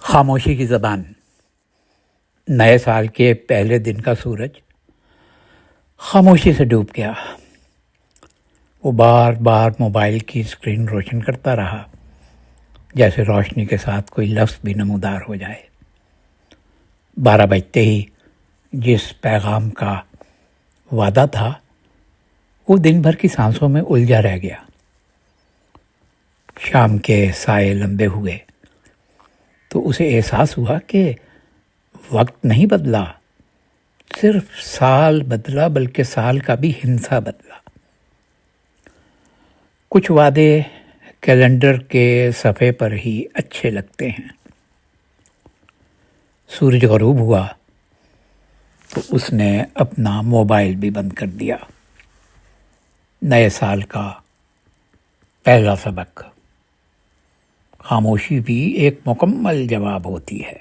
خاموشی کی زبان. نئے سال کے پہلے دن کا سورج خاموشی سے ڈوب گیا. وہ بار بار موبائل کی اسکرین روشن کرتا رہا، جیسے روشنی کے ساتھ کوئی لفظ بھی نمودار ہو جائے. 12 بجتے ہی جس پیغام کا وعدہ تھا وہ دن بھر کی سانسوں میں الجھا رہ گیا. شام کے سائے لمبے ہوئے تو اسے احساس ہوا کہ وقت نہیں بدلا، صرف سال بدلا، بلکہ سال کا بھی ہندسہ بدلا. کچھ وعدے کیلنڈر کے صفحے پر ہی اچھے لگتے ہیں. سورج غروب ہوا تو اس نے اپنا موبائل بھی بند کر دیا. نئے سال کا پہلا سبق: خاموشی بھی ایک مکمل جواب ہوتی ہے.